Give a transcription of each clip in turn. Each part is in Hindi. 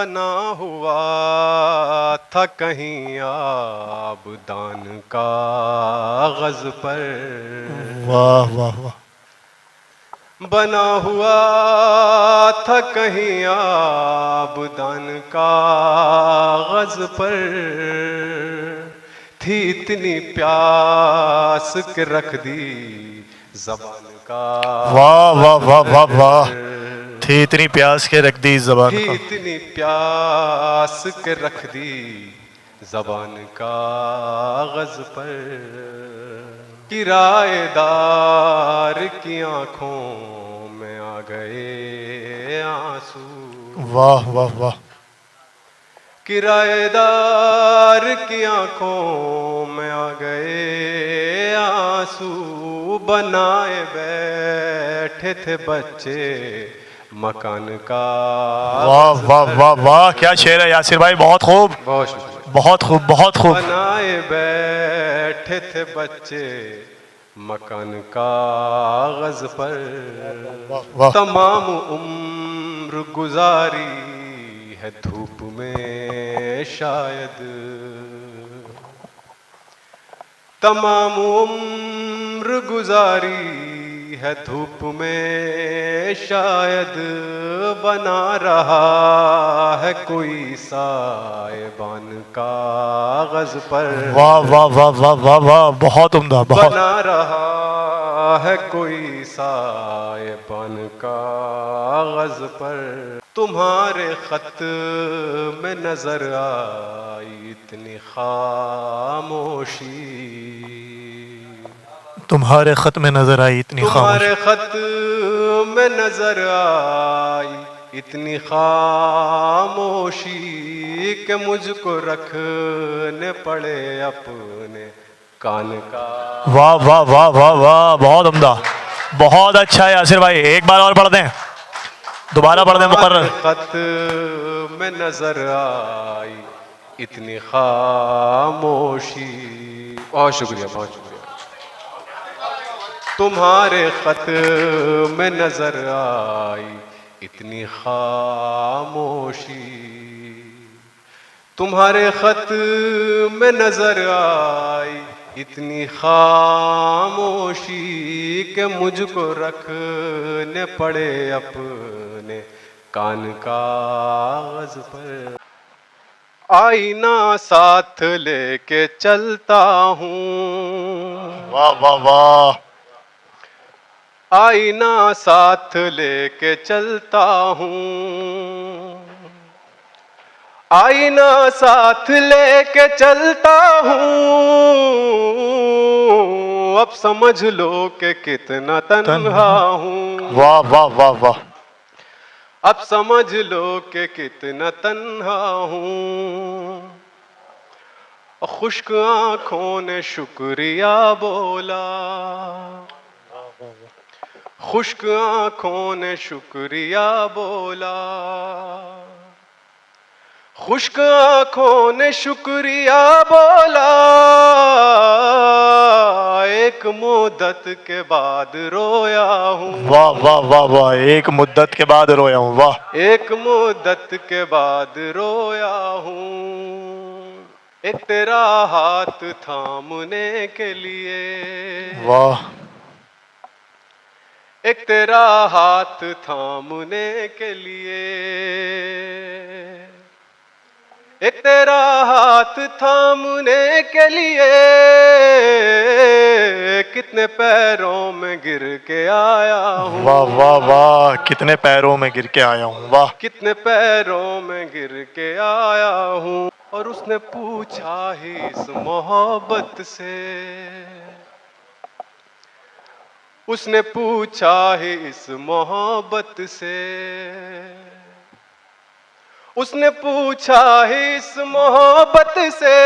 ना हुआ था कहीं आबदान कागज पर, वाह वाह वाह। बना हुआ था कहीं आबदान कागज पर, थी इतनी प्यास के रख दी ज़बान का वाह वाह वाह वाह वाह। थी इतनी प्यास के रख दी जबान थी का। इतनी प्यास के रख दी ज़बान कागज पर, किराएदार की आंखों में आ गए आंसू, वाह वाह वाह। किराएदार की आंखों में आ गए आंसू, बनाए बैठे थे बच्चे मकान का। वाह वाह वाह वाह, क्या शेर है यासिर भाई, बहुत खूब बहुत शुक्रिया। बहुत खूब बहुत खूब। बनाए बैठे थे बच्चे मकान कागज पर, वाह तमाम उम्र गुजारी है धूप में शायद, तमाम उम्र गुजारी है धूप में शायद, बना रहा है कोई साएबान कागज पर, वाह वाह वाह वाह वाह वाह, बहुत उम्दा बहुत। बना रहा है कोई साएबान कागज पर, तुम्हारे खत में नजर आई इतनी खामोशी, तुम्हारे खत में नजर आई इतनी तुम्हारे खामोशी। खत में नजर आई इतनी खामोशी, कि मुझको रखने पड़े अपने कान का। वाह वाह वाह वाह वाह, बहुत उम्दा, बहुत अच्छा है यासिर भाई, एक बार और पढ़ दें, दोबारा पढ़ दें मुकर्रर। खत में नजर आई इतनी खामोशी। बहुत शुक्रिया बहुत शुक्रिया। तुम्हारे खत में नजर आई इतनी खामोशी, तुम्हारे खत में नजर आई इतनी खामोशी, के मुझको रखने पड़े अपने कान कागज पर। आईना साथ लेके चलता हूँ, वाह वाह वाह। आईना साथ लेके चलता हूँ, आईना साथ लेके चलता हूँ, अब समझ लो कि कितना तन्हा हूँ। वाह वाह वाह वाह। अब समझ लो कि कितना तन्हा हूँ। खुश्क आंखों ने शुक्रिया बोला, खुश्क आंखों ने शुक्रिया बोला, खुश्क आंखों ने शुक्रिया बोला, एक मुद्दत के बाद रोया हूँ। वाह वाह वाह वाह, एक मुद्दत के बाद रोया हूँ, वाह। एक मुद्दत के बाद रोया हूँ, एक तेरा हाथ थामने के लिए, वाह। एक तेरा हाथ थामने के लिए, एक तेरा हाथ थामने के लिए, कितने पैरों में गिर के आया हूँ। वाह वाह वाह, कितने पैरों में गिर के आया हूँ, वाह। कितने पैरों में गिर के आया हूँ। और उसने पूछा ही इस मोहब्बत से, उसने पूछा ही इस मोहब्बत से, उसने पूछा ही इस मोहब्बत से,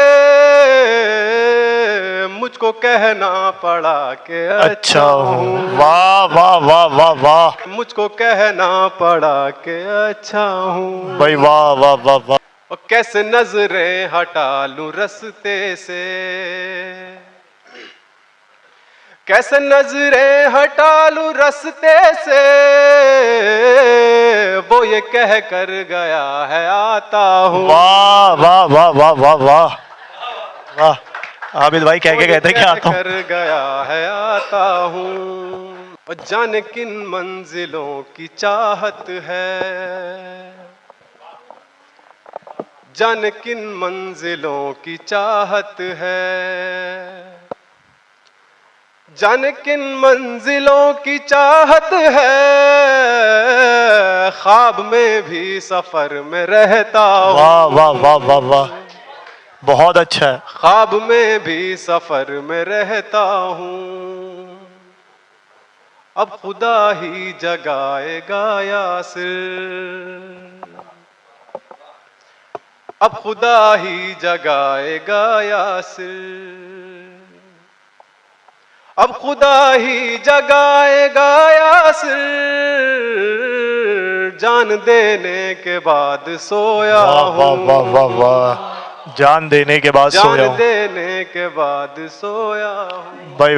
मुझको कहना पड़ा कि अच्छा हूँ। वाह वाह वाह वाह वाह, मुझको कहना पड़ा कि अच्छा हूँ। भाई वाह वाह वाह वाह। और कैसे नजरें हटा लूं रस्ते से, कैसे नजरें हटा लूं रास्ते से, वो ये कह कर गया है आता हूँ। वाह वाह वाह वाह वाह वाह वाह। आबिद भाई कह के कहते हैं कि आता हूँ। कर गया है आता हूँ। और जाने किन मंजिलों की चाहत है, जाने किन मंजिलों की चाहत है, जाने किन मंजिलों की चाहत है। ख्वाब में भी सफर में रहता हूँ। वाह वाह वाह वाह वाह, बहुत अच्छा है। ख्वाब में भी सफर में रहता हूँ। अब खुदा ही जगाएगा यासिर, अब खुदा ही जगाएगा यासिर, अब खुदा ही जगाएगा यासिर। जान देने के बाद सोया वाह वाह हूँ, वाह वाह वाह, जान देने के बाद सोया जान हूँ। देने के बाद सोया हूँ। भाई